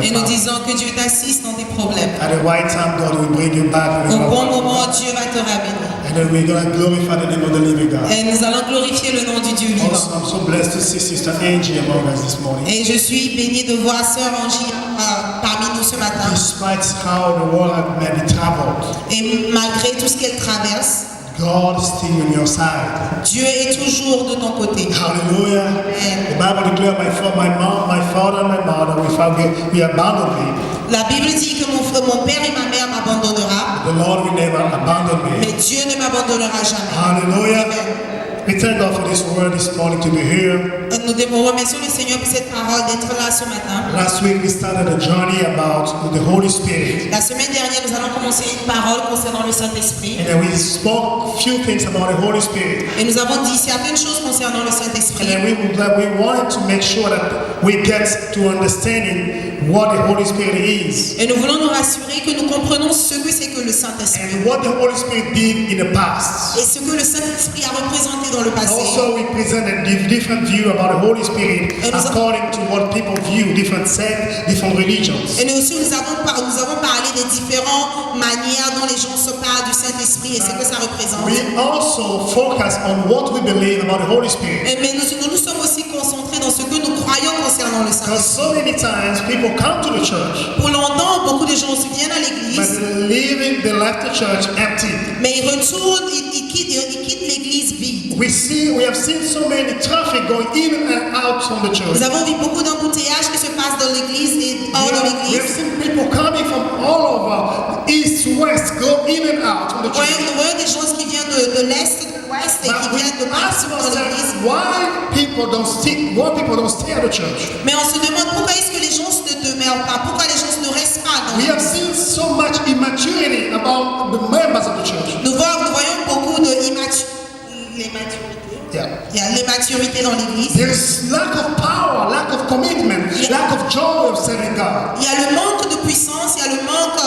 Et nous disons que Dieu t'assiste dans tes problèmes. At the right time, God will bring you back. Au bon moment, Dieu va te ramener. And then we're going to glorify the name of the living God. Et nous allons glorifier le nom du Dieu vivant. Also, I'm so blessed to see Sister Angie among us this morning. Et je suis béni de voir Sœur Angie parmi nous ce matin. Despite how the world may be traveled, Et malgré tout ce qu'elle traverse, God is still on your side. Dieu est toujours de ton côté. Hallelujah. Amen. The Bible declares, my father and my mother we abandoned me. La Bible dit que mon père et ma mère m'abandonnera. The Lord will never abandon me. Mais Dieu ne m'abandonnera jamais. Hallelujah. Amen. We thank God for this word this morning to be here. Nous remercions le Seigneur pour cette parole d'être là ce matin. Last week we started a journey about the Holy Spirit. La semaine dernière, nous allons commencer une parole concernant le Saint-Esprit. And then we spoke few things about the Holy Spirit. Et nous avons dit certaines choses concernant le Saint-Esprit. And then we wanted to make sure that we get to understanding what the Holy Spirit is. Et nous voulons nous rassurer que nous comprenons ce que c'est que le Saint-Esprit. And what the Holy Spirit did in the past. Et ce que le Saint-Esprit a représenté dans le passé. Also, we presented different view about the Holy Spirit according to what people view, different sects, different religions. Et nous aussi, nous avons parlé des différentes manières dont les gens se parlent du Saint-Esprit Saint-Esprit et ce que ça représente. We also focus on what we believe about the Holy Spirit. Mais nous sommes aussi concentrés dans ce que nous croyons concernant le Because Saint-Esprit. so many times people come to the church, Pour longtemps, beaucoup de gens se viennent à but l'église, they left the church empty. mais ils retournent, ils quittent l'église vide. We have seen so many traffic going in and out from the church. Nous avons vu beaucoup d'embouteillages qui se passent dans l'église et hors de We have l'église. seen people coming from all over, east, west, go in and out from the Nous church. voyons des gens qui viennent de l'est, de l'ouest et qui But we viennent de ask partout dans l'église. ourselves why people don't stay at the church. Mais on se demande pourquoi est-ce que les gens ne demeurent pas, pourquoi les gens ne restent pas dans We have l'église. seen so much immaturity about the members of the church. Nous voyons beaucoup de l'immaturité. Yeah. Il y a l'immaturité dans l'église. There is lack of power, lack of commitment, lack of joy of serving God. Il y a le manque de puissance, il y a le manque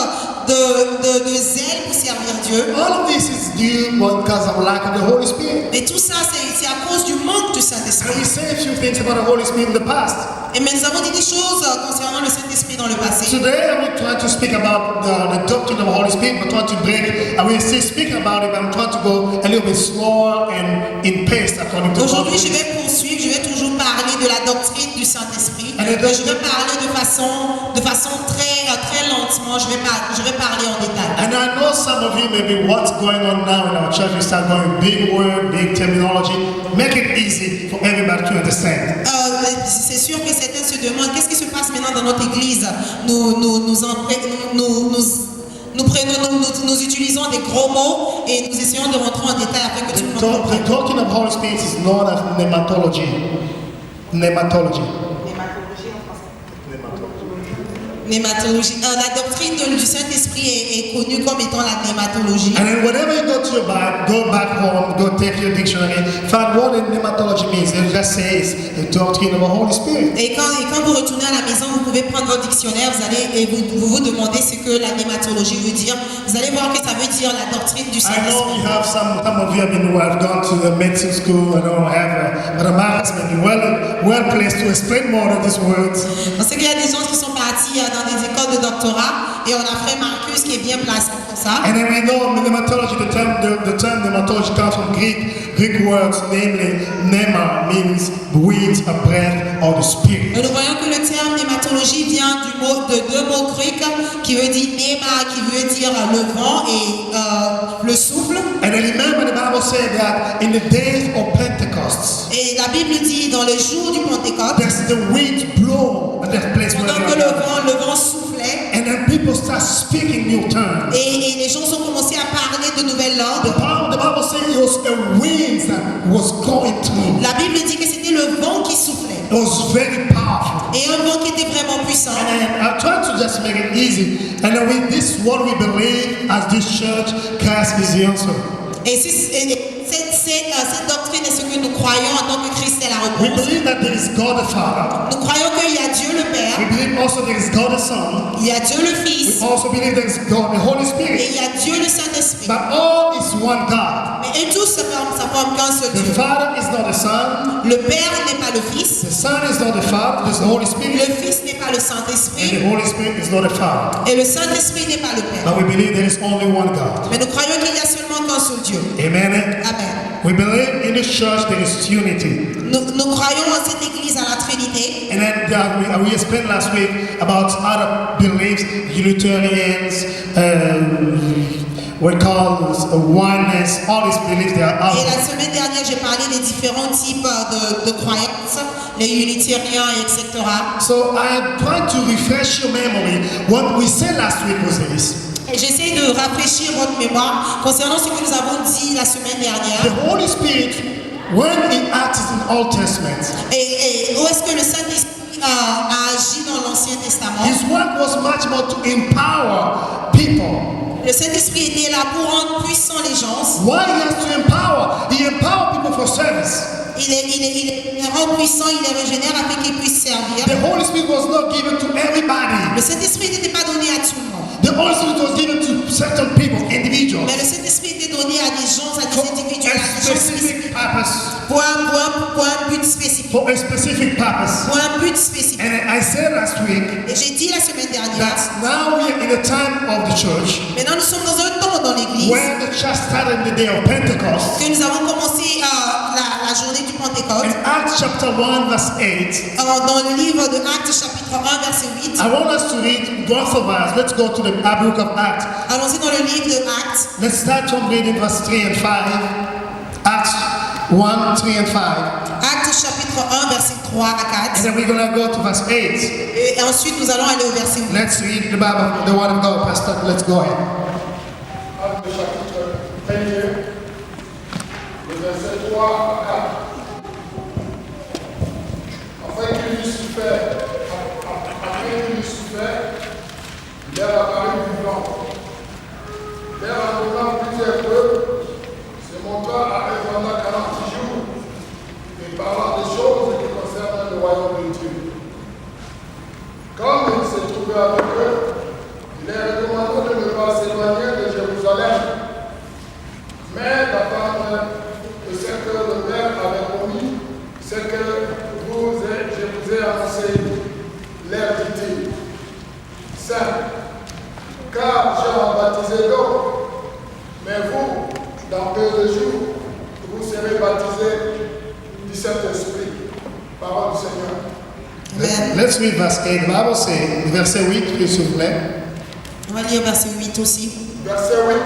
de zèle pour servir Dieu. All of this is due because of lack of the Holy Spirit. Et tout ça, c'est à cause du manque du And Saint-Esprit. we say a few things about the Holy Spirit in the past. Mais nous avons dit des choses concernant le Saint-Esprit dans le passé. Today I'm trying to speak about the doctrine of the Holy Spirit, but trying to break. I will still speak about it, but I'm trying to go a little bit slower and in pace according to Aujourd'hui, God. je vais poursuivre, je vais toujours parler de la doctrine du Saint-Esprit. And it Mais does- je vais parler de façon très lentement. Je vais parler en détail. And I know some of you maybe what's going on now in our church. We start going big word, big terminology. Make it easy for everybody to understand. C'est sûr que certains se demandent qu'est-ce qui se passe maintenant dans notre église. Nous utilisons des gros mots et nous essayons de rentrer en détail afin que tout le monde comprenne. The doctrine of Holy Spirit is known as pneumatology. Pneumatology. Nématologie. La doctrine du Saint-Esprit est connue comme étant la nématologie. And then whenever you go to your go back home, go take your dictionary, find what the pneumatology means. It just says the doctrine of the Holy Spirit. Et quand vous retournez à la maison, vous pouvez prendre votre dictionnaire, vous demandez ce que la nématologie veut dire. Vous allez voir que ça veut dire la doctrine du I know Saint-Esprit. you have some of you have gone to the medicine school. I don't have, but Marcus may be well placed to explain more of these words. On sait qu'il y a des gens qui sont partis dans des écoles de doctorat et on a frère Marcus qui est bien placé pour ça. And then we know pneumatology, the term pneumatology comes from Greek words, namely pneuma means wind, a breath, or the spirit. Et nous voyons que le terme nématologie vient de deux mots grecs qui veut dire néma, qui veut dire le vent et le souffle. And then remember the Bible said that in the days of Pentecost, Et la Bible dit dans le jour du Pentecôte, there's the wind blow at that place where pendant they que are. le vent soufflait And then people start speaking new tongues. et les gens ont commencé à parler de nouvelles langues. The Bible says it was a wind that was going through. La Bible dit que c'était le vent qui soufflait It was very powerful. et un vent qui était vraiment puissant. And then I try to just make it easy. And then this is what we believe as this church. Christ is the answer. Et cette doctrine est ce que nous croyons en tant que Christ est la We réponse. believe that there is God the Father. Nous croyons qu'il y a Dieu le We Père, believe also there is God the Son. il y a Dieu le We Fils also believe there is God the Holy et Spirit. il y a Dieu le Saint-Esprit. But all is one God. Mais eux tous ça forme qu'un seul The Dieu. Father is not the Son. Le Père n'est pas le Fils, The Son is not the Father. There's the Holy Spirit. le Fils n'est pas le And Saint-Esprit the Holy Spirit is not the Father. et le Saint-Esprit n'est pas le Père. But we believe there is only one God. Mais nous croyons qu'il y a seulement qu'un seul Dieu. Amen. Amen. We believe in this church there is unity. Nous croyons en cette église à la Trinité. And then we explained last week about other beliefs, Unitarians, we call oneness, all these beliefs they are Et out. la semaine dernière, j'ai parlé des différents types de croyances, les unitariens, etc. So I am trying to refresh your memory. What we said last week was this. Et j'essaie de rafraîchir votre mémoire concernant ce que nous avons dit la semaine dernière. The Holy Spirit, when He acts in Old Testament, Et où est-ce que le Saint-Esprit a agi dans l'Ancien Testament? His work was much more to empower people. Le Saint-Esprit était là pour rendre puissants les gens. Why He has to empower? He empowered people for service. Il les rend puissants, il les régénère afin qu'ils puissent servir. The Holy Spirit was not given to everybody. Le Saint-Esprit n'était pas donné à tout le monde. The Holy Spirit was given to certain people, individuals, Mais le Saint-Esprit était donné à des gens, à for des individus, à a des gens spécifiques. specific purpose. Pour un but spécifique. For a specific purpose. Pour un but spécifique. And I said last week Et j'ai dit la semaine dernière, that now we are in a time of the church maintenant nous sommes dans un temps dans l'église where the church started the day of Pentecost. que nous avons commencé la journée du Pentecôte. In Acts chapter 1 verse 8, Dans le livre de Actes chapitre 1 verset 8. I want us to read both of us. Let's go to the book of Acts. Allons-y dans le livre de Actes. Let's start from reading verse 3 and 5. Acts 1, 3 and 5. Actes chapitre 1 verset 3 à 4. And then we're going to go to verse 8. Et ensuite nous allons aller au verset 8. Let's read the Bible, the word of God, Pastor. Let's go ahead. Actes chapitre 1, le verset 3 à 4. Après qu'il eut souffert, il leur apparut vivant. Leur en plusieurs preuves, se montra à eux pendant 40 jours, et parlant des choses qui concernent le royaume de Dieu. Comme il s'est trouvé avec eux, il leur recommanda de ne pas s'éloigner de Jérusalem, mais d'attendre que ce que le Père avait promis, ce que je vous ai annoncé, leur dit-il. Saint, car Jean a baptisé d'eau, mais vous, dans peu de jours, vous serez baptisés du Saint-Esprit. Parole du Seigneur. Amen. Let's read verse 8. The Bible says, verset 8, s'il vous plaît. On va lire verset 8 aussi. Verset 8.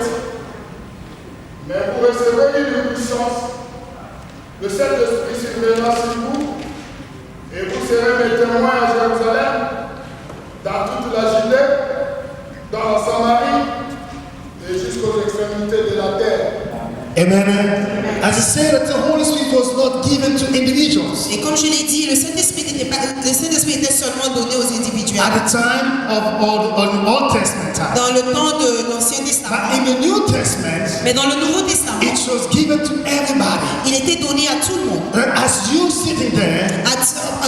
Mais vous recevrez une puissance, le Saint-Esprit surviendra sur vous, et vous serez mes témoins à Jérusalem, dans toute la Judée, dans la Samarie, et jusqu'aux extrémités de la terre. Amen. As I said, that the Holy Spirit was not given to individuals. Et comme je l'ai dit, le Saint-Esprit était seulement donné aux individuels. At the time of Old Testament time. Dans le temps de l'Ancien Testament. But in the New Testament, Mais dans le Nouveau Testament, it was given to everybody. il était donné à tout le monde. And as you sitting there,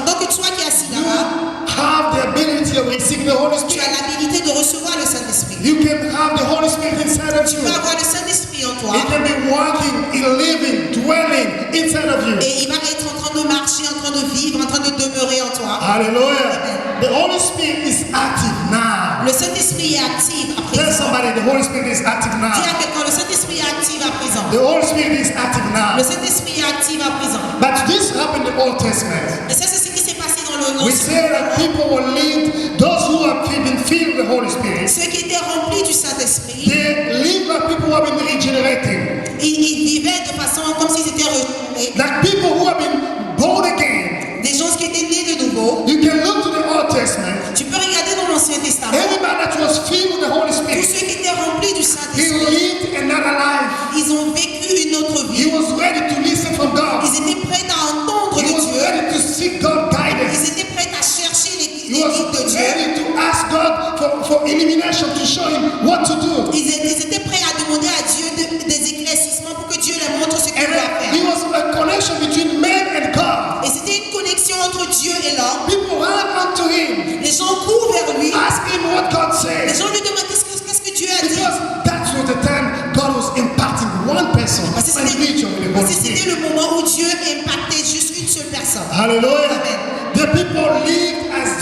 Donc toi qui es assis you là-bas, have the ability of receiving the Holy tu as Spirit. l'habilité de recevoir le Saint-Esprit. You can have the Holy Spirit inside of Tu you. peux avoir le Saint-Esprit en toi. It can be working, living, dwelling inside of you. Et il va être en train de marcher, en train de vivre, en train de demeurer en toi. Hallelujah. The Holy Spirit is active now. Le Saint-Esprit est actif à Tell présent. somebody the Holy Spirit is active Dis now. à quelqu'un, le Saint-Esprit est actif à présent. The Holy Spirit is active Le now. Saint-Esprit est actif à présent. But this happened in the Old Testament. Et ça, c'est ce qui s'est passé dans le We Ancien say that Testament. people were lived, those who have been filled with the Holy Spirit, Ceux qui étaient remplis du Saint-Esprit, they live like people who have been regenerated. ils vivaient de façon comme s'ils étaient régénérés. Like people who have been born again. Des gens qui étaient nés de nouveau. You can look to the Old Testament. Tu peux regarder dans l'Ancien Testament. Everybody that was filled with the Holy Tous Spirit, ceux qui étaient remplis du he Saint-Esprit, lived another life. ils ont vécu une autre He vie. was ready to listen from God. Ils étaient prêts à entendre He de was Dieu. ready to seek God guidance. Ils étaient prêts à chercher les He guides was de Dieu. ready to ask God for illumination to show him what to do. Ils étaient prêts à demander à Dieu des éclaircissements pour que Dieu leur montre ce qu'il And doit he faire. was a connection between man and God. Et c'était une connexion entre Dieu et l'homme. People ran unto him, Les gens courent vers lui. ask him what God Les said. gens lui demandent qu'est-ce que Dieu a dit. Because that was the time God was impacting one person, Parce que one individual with the Holy c'était Spirit. le moment où Dieu impactait juste une seule personne. Hallelujah. Amen. The people lived as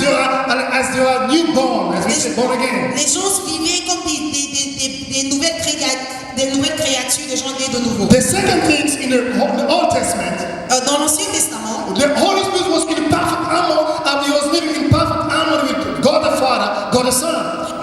they are newborn, as we say, born again. Les gens vivaient comme des nouvelles créatures, des gens nés de nouveau. The second thing in the Old Testament, Dans l'Ancien Testament, the Holy Spirit was in perfect harmony, and he was living in perfect harmony with God the Father, God the Son.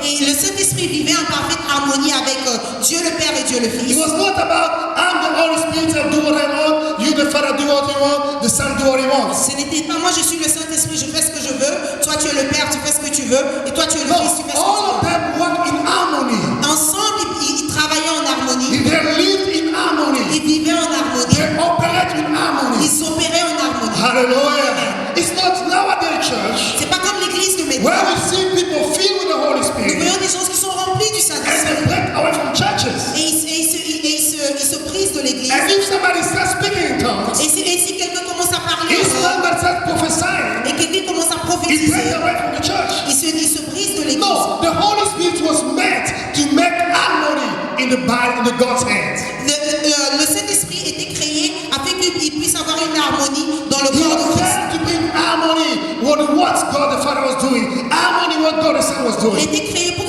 et le Saint-Esprit vivait en parfaite harmonie avec Dieu le Père et Dieu le It Fils. was not about I'm the Holy Spirit, I do what I want, you the Father do what you want, the Son do what he wants. Ce n'était pas moi, je suis le Saint-Esprit, je fais ce que je veux. Toi, tu es le Père, tu fais ce que tu veux. Et toi, tu es le No, Fils, tu fais ce que all tu of them work in harmony. veux. Ensemble, ils travaillaient en harmonie. They lived in harmony. Ils vivaient en harmonie. They operate in harmony. Ils opéraient en harmonie. Hallelujah. It's not nowadays church C'est pas comme l'église de where maintenant. we see people filled with the Holy Nous Spirit voyons des gens qui sont remplis du and Saint-Esprit. they break away from churches. Et ils se brisent de l'église. And if somebody starts speaking in tongues, Et si quelqu'un commence à parler, if somebody starts prophesying, et quelqu'un commence à he prophétiser, breaks away from the church. il se brise de l'église. No, the Holy Spirit was meant to make harmony in the body, in the God's hands. Le Saint-Esprit était créé afin qu'il puisse avoir une harmonie dans le He corps de was Christ. meant to bring harmony with what God the Father was doing, harmony what God the Son was Il doing. était créé pour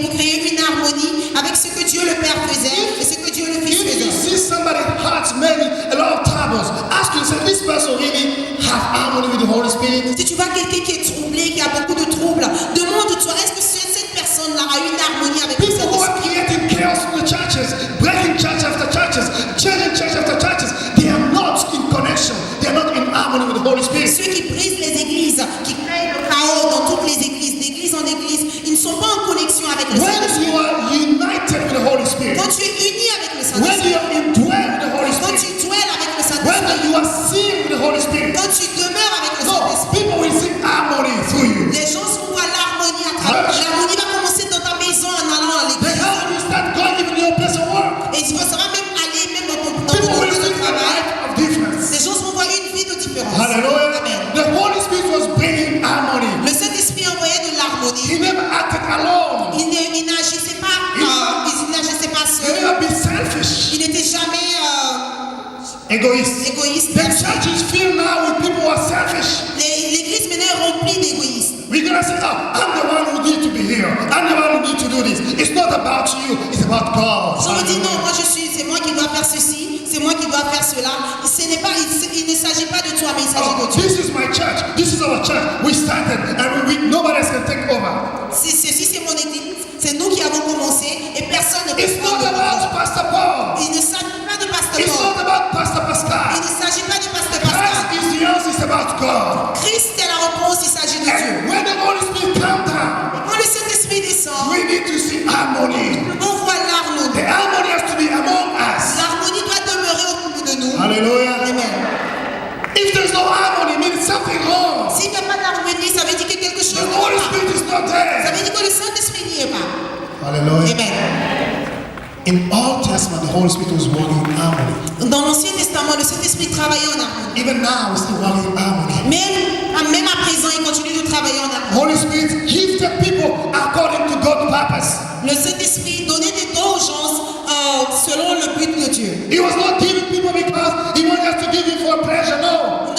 créer une harmonie avec ce que Dieu le Père Egoist. égoïste. The church is filled now with people who are selfish. L'église maintenant est remplie d'égoïstes. We're gonna say, oh, I'm the one who need to be here. I'm the one who need to do this. It's not about you, it's about God. On dit non, c'est moi qui dois faire ceci, c'est moi qui dois faire cela. Il ne s'agit pas de toi, mais il s'agit de Dieu. This is my church. This is our church. We started and nobody else can take over. Ceci, c'est mon église. C'est nous qui avons commencé et personne ne peut It's not prendre le about contrôle. Pastor Paul. Il ne s'agit pas de Pasteur It's Paul. not about Pastor Il Pascal. ne s'agit pas de Pasteur Christ Pascal. is the answer. It's about God. Christ est la réponse, il s'agit de Dieu. And when the Holy Spirit comes down, Quand le Saint-Esprit descend, we need to see harmony. on voit l'harmonie. The harmony has to be among us. L'harmonie doit demeurer au milieu de nous. Hallelujah. Amen. If there's no harmony, it means something wrong. S'il n'y a pas d'harmonie, ça veut dire que quelque chose The ne Holy va pas. Spirit is not Ça there. veut dire que le Saint-Esprit n'y est pas. Hallelujah. Amen. In Old Testament, the Holy Spirit was working in harmony. Dans l'Ancien Testament, le Saint-Esprit travaillait en harmonie. Even now, it's still working in harmony. Même à présent, il continue de travailler en harmonie. Holy Spirit gifted people according to God's purpose. Le Saint-Esprit donnait des dons aux gens selon le but de Dieu. He was not giving people because he wanted us to give him for pleasure. No.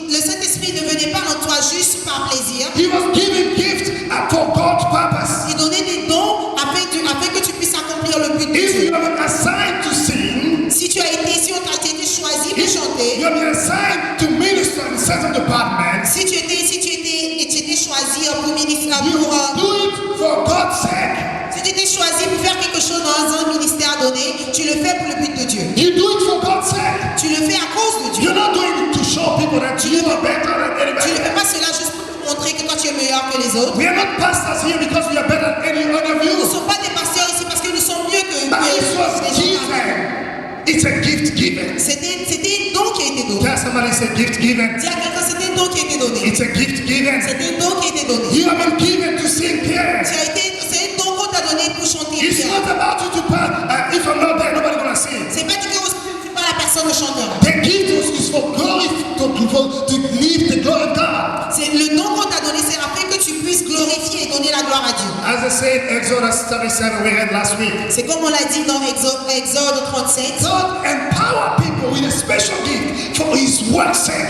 Le Saint-Esprit ne venait pas en toi juste par plaisir. He was giving gifts for God's purpose. Il donnait des dons afin que tu puisses accomplir le but de If Dieu. you have been assigned to sing, Si on t'a été choisi pour if chanter, you have been assigned to minister in certain departments, si tu étais choisi pour ministrer, you do it for God's sake. si tu étais choisi pour faire quelque chose dans un ministère donné, tu le fais pour le but de Dieu. You do it for God's sake. Tu le fais à cause de Dieu. You're not doing it to show people that you are better than Tu ne anybody fais else. pas cela juste pour te montrer que toi tu es meilleur que les autres. We are not pastors here because we are better than any one of Nous ne you. sommes pas des pasteurs ici parce que nous sommes mieux que But it was les gens. given. It's a gift given. C'était un don qui a été donné. Tell somebody it's a gift given. Dis à quelqu'un, c'était un don qui a été donné. It's a gift given. C'était un don qui a été donné. You have been given to sing Pierre. C'est un don qu'on t'a donné pour chanter. It's Pierre. not about you to pass. If I'm not there, nobody's gonna sing. C'est pas dit que tu pas la personne le chanteur. The gift is for glory, to live the glory of God. C'est le don qu'on t'a donné, c'est afin que tu puisses glorifier et donner la gloire à Dieu. As I said, Exodus 37 we read last week. C'est comme on l'a dit dans Exode 37. God empower people with a special gift for His work's sake.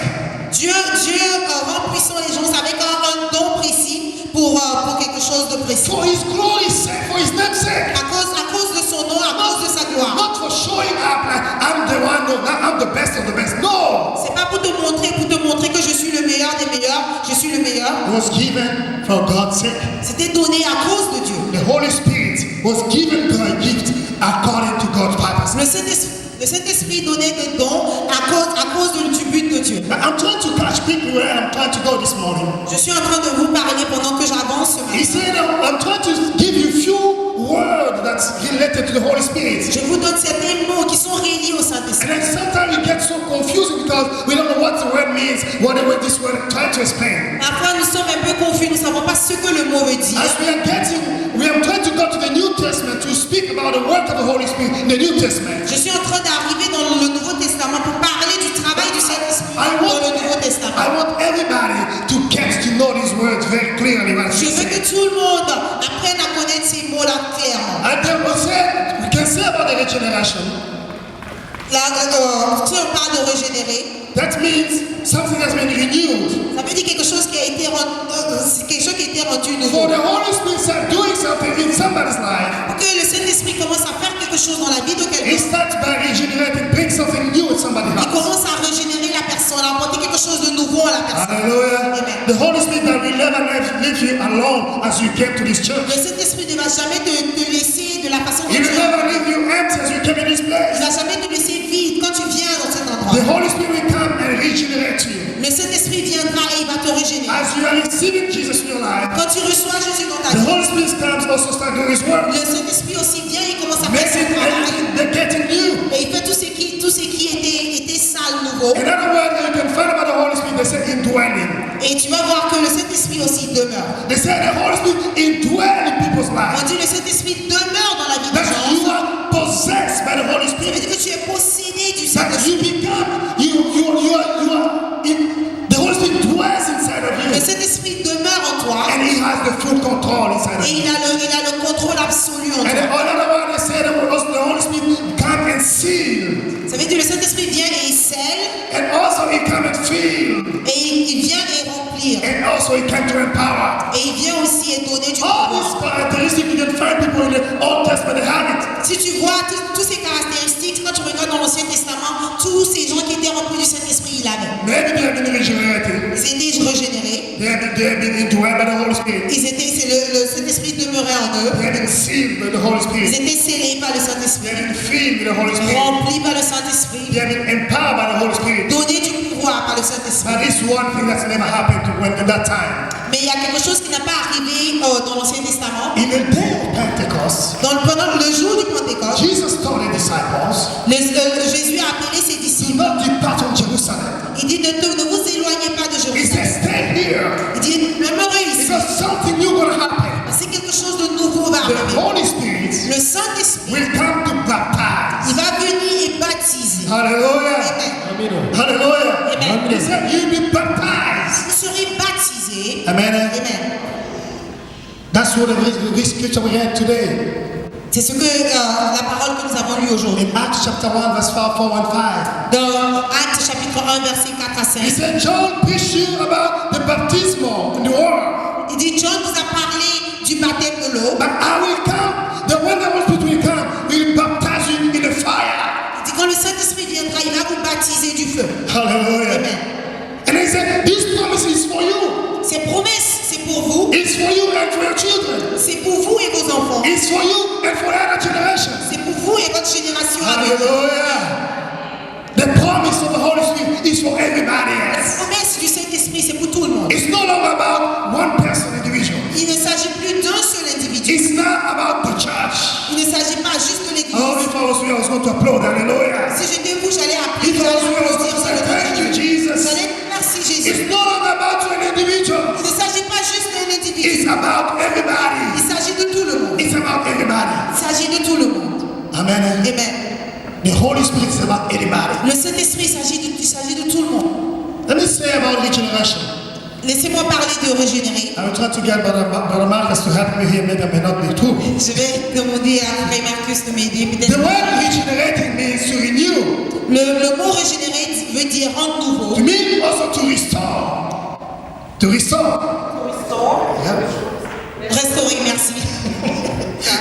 Dieu rend puissant les gens avec un don précis pour quelque chose de précis. For His glory's sake, for His name's sake. À cause de son nom, à cause de sa gloire. Not for showing up like I'm the one, no, I'm the best of the best. No. C'est pas pour te montrer que je suis le meilleur des meilleurs, je suis le meilleur. It was given for God's sake. C'était donné à cause de Dieu. The Holy Spirit was given to a gift according to God's purpose. Le Saint-Esprit donnait des dons à cause du but de Dieu. I'm trying to catch people where I'm trying to go this morning. Je suis en train de vous parler pendant que j'avance ce He matin. said, I'm trying to give you few words that's related to the Holy Spirit. Je vous donne certains mots qui sont reliés au And Saint-Esprit. then sometimes it gets so confusing because we don't know what the word means, whatever this word trying to explain. Parfois, nous sommes un peu confus, nous ne savons pas ce que le mot veut dire. As we are trying to go to the New Testament to speak about the work of the Holy Spirit in the New Testament. Je suis en train d'arriver dans le Nouveau Testament pour parler du travail du Saint-Esprit dans le Nouveau Testament. I want everybody to get to know these words very clearly. What Je he veux que said. tout le monde apprenne à connaître ces mots-là clairement. And then we can say about the regeneration. Là, si on parle de régénérer, That means something has been renewed. ça veut dire quelque chose qui a été rendu nouveau. For the Holy Spirit start doing something in somebody's life, Pour que le Saint-Esprit commence à faire quelque chose dans la vie de it quelqu'un, starts by regenerating, bring something new in somebody's il house. commence à régénérer la personne, à apporter quelque chose de nouveau à la personne. Hallelujah. Amen. The Holy Spirit that will never leave you alone as you came to this Le church. Saint-Esprit ne va jamais te laisser de la façon dont He tu will es. never leave you empty as you came in this Il place. ne va jamais te laisser vide quand tu viens dans cet The endroit. Holy Spirit will come and regenerate you. Le Saint-Esprit viendra et il va te régénérer. As you are receiving Jesus in your life, Quand tu reçois Jésus dans ta the vie, Holy Spirit comes also start doing His work. le Saint-Esprit aussi vient et commence à faire Makes son it travail. everything getting new. Et il fait tout ce qui était sale nouveau. Another word that you can find about the Holy Spirit, they say indwelling. Et tu vas voir que le Saint-Esprit aussi demeure. They say the Holy Spirit indwells in people's On lives. dit le Saint-Esprit demeure dans la vie des That you gens. are possessed by the Holy Ça veut Spirit. dire que tu es possédé du That Saint-Esprit. you become, the Holy Spirit dwells inside of Le you. Saint-Esprit demeure en toi And He has the full control inside of et you. il a le contrôle absolu en And toi. another one, they say the Holy Spirit come and seal. Ça Ça veut dire que le Saint-Esprit vient et il scelle, and also He come and fill, et il vient et remplir. and also He come to empower. Et il vient aussi et donner du All these pouvoir. characteristics you can find people in the Old Testament they have it. Si tu vois tous ces caractéristiques, quand tu regardes dans l'Ancien Testament, tous ces gens qui étaient remplis du Saint-Esprit, ils l'avaient. Maybe they have been regenerated. Ils étaient régénérés. They have been indwelt by the Holy Spirit. Le Saint-Esprit demeurait en eux. They have been sealed by the Holy Ils Spirit. étaient scellés par le They Saint-Esprit, have been filled with the Holy Spirit. remplis par le Saint-Esprit, They have been empowered by the Holy Spirit. donnés du pouvoir par le Saint-Esprit. But this one thing that's never happened to when at that time. Mais il y a quelque chose qui n'a pas arrivé dans l'Ancien Testament. In the day of Pentecost, Pendant le jour du Pentecôte, Jesus told the disciples, Jésus a appelé ses do disciples. not depart from Jerusalem. Il dit ne vous éloignez pas de He Jérusalem. said, stay here. Il dit demeurez ici. Because something new going to happen. C'est quelque chose de nouveau va The arriver. Holy Spirit Le Saint-Esprit, will come to baptize. il va venir et baptiser. Hallelujah. Amen. Hallelujah. Amen. He said, you'll be baptized. Vous serez baptisés. Amen. Amen. That's what the scripture we read today. C'est ce que la parole que nous avons lue aujourd'hui. In Acts chapter 1, verse 4 and 5. Dans Actes chapitre 1, verset 4 à 5. He said, John preached you about the baptismal in the water. Il dit, John vous a parlé du baptême de l'eau. But I will come, the when the Holy Spirit will come, will baptize you in the fire. Il dit, quand le Saint-Esprit viendra, il va vous baptiser du feu. Hallelujah. Amen. And he said, this promise is for you. Ces promesses, c'est pour vous. It's for you and for your children. C'est pour vous et vos enfants. It's for you and for other generations. C'est pour vous et votre génération à venir. Hallelujah. The promise of the Holy Spirit is for everybody La else. promesse du Saint-Esprit, c'est pour tout le monde. It's no longer about one person individual. Il ne s'agit plus d'un seul individu. It's not about the church. Il ne s'agit pas juste de l'église. Oh, if I was you, I was going to applaud. Hallelujah. Si j'étais vous, j'allais appeler, If I was you, I was j'allais going to say, applaudir, thank you, Jesus. j'allais dire merci Jésus. It's no longer about an individual. Il ne s'agit pas juste d'un individu. It's about everybody. Il s'agit de tout le monde. It's about everybody. Il s'agit de tout le monde. Amen. Amen. The Holy Spirit is about anybody. Le Saint-Esprit, il s'agit de tout le monde. Let me say about regeneration. Laissez-moi parler de régénérer. I will try to get Brother Marcus to help me here. Maybe I may not be too. Je vais demander à Frère Marcus de m'aider. The Peut-être. word regenerating means to renew. Le mot régénérer veut dire rendre nouveau. To mean also to restore. To restore. Yeah. Restaurer, merci.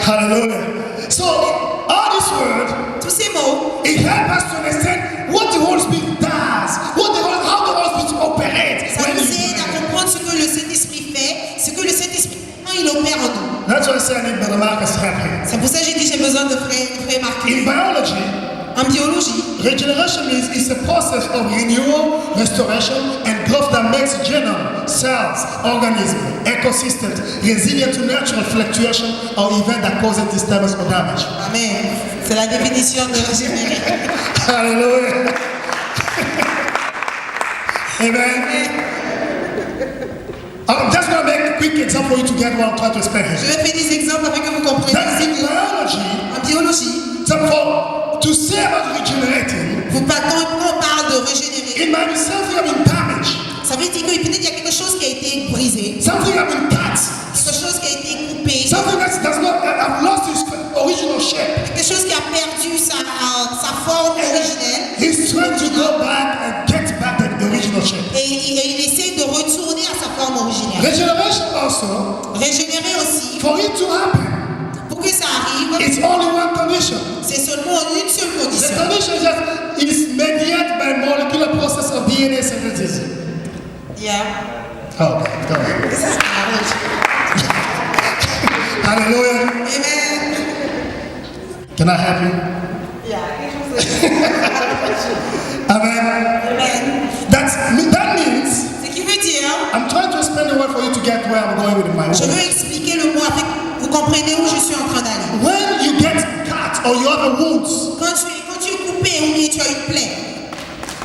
Hallelujah. So all this word, Tous ces mots, it helps us to understand what the Holy Spirit does, how the Holy Spirit operates. ça When nous he- aide à comprendre ce que le Saint-Esprit fait, ce que le Saint-Esprit quand il opère en nous. That's why I say I need Brother Marcus help here. C'est pour ça que j'ai dit j'ai besoin de Frère Marcus. In biology, En biologie, regeneration is a process of renewal, restoration, and growth that makes genome, cells, organisms, ecosystems resilient to natural fluctuation or event that causes disturbance or damage. amen. C'est la définition de régénérer. Hallelujah. Amen. I'm just going to make a quick example for you to get what I'm trying to explain Je here. vais faire des exemples afin que vous compreniez. That in biology, En biologie, so to say about regenerating, quand on parle de régénérer, it might be something that has been damaged, ça veut dire que peut-être il y a quelque chose qui a été brisé, something that has been cut, quelque chose qui a été coupé, something that does not have lost its original shape. quelque chose qui a perdu sa forme originelle He's trying to go back and get back the original shape. et il essaie de retourner à sa forme originelle. Regeneration also, Régénérer aussi, for it to happen, pour que ça arrive, it's only one condition. c'est seulement une seule The condition. condition is mediated by molecular process of DNA synthesis. Yeah. Okay, go ahead. This is marriage. Hallelujah. Amen. Can I help you? Yeah. Amen. Amen. That means, Ce qui veut dire, I'm trying to explain the word for you to get where I'm going with my je word. veux expliquer le mot avec vous comprenez où je suis en train d'aller. When you get cut or you have a wound, Quand tu es coupé ou bien tu as une plaie,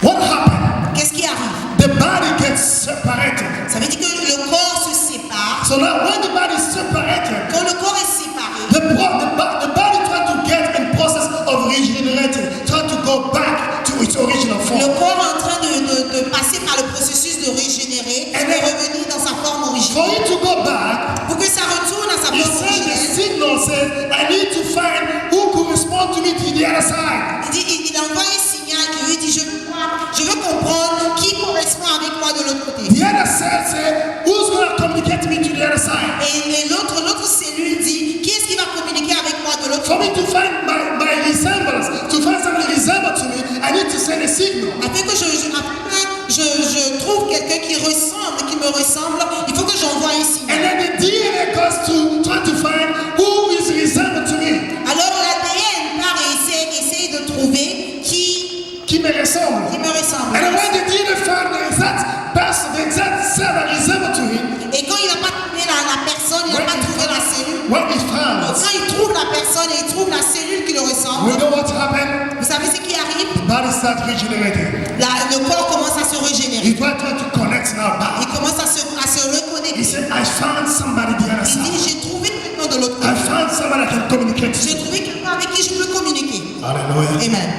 what happened? qu'est-ce qui arrive? The body gets separated. Ça veut dire que le corps se sépare. So now when the body is separated, Quand le corps est séparé, the body tries to get in process of regenerating, try to go back to its original le form. corps est en train de passer par le processus de régénérer et de revenir dans sa forme For originelle. it to go back, Pour que ça retourne à sa it forme sends the originelle, signal says, I need to find who could respond to me to the other side. il envoie un signal signal. Afin que je trouve quelqu'un qui me ressemble, il faut que j'envoie un signal. And then the DNA goes to try to find who is resembled to me. Alors l'ADN part et essaye de trouver Qui me ressemble. qui me ressemble. And then when the DNA found the exact person, the exact cell that resembled to him, Et quand il n'a pas trouvé la personne, il n'a pas trouvé la cellule. what he found, Quand il trouve la personne et il trouve la cellule qui le ressemble, we know what happened. vous savez ce qui arrive? The body starts regenerating. Le corps commence à se régénérer. He tried to connect now back. Il commence à se He reconnecter. said, I found somebody the other Il dit, side. j'ai trouvé quelqu'un de l'autre I côté. found somebody I can communicate to. J'ai trouvé quelqu'un avec qui je peux communiquer. Hallelujah. Amen.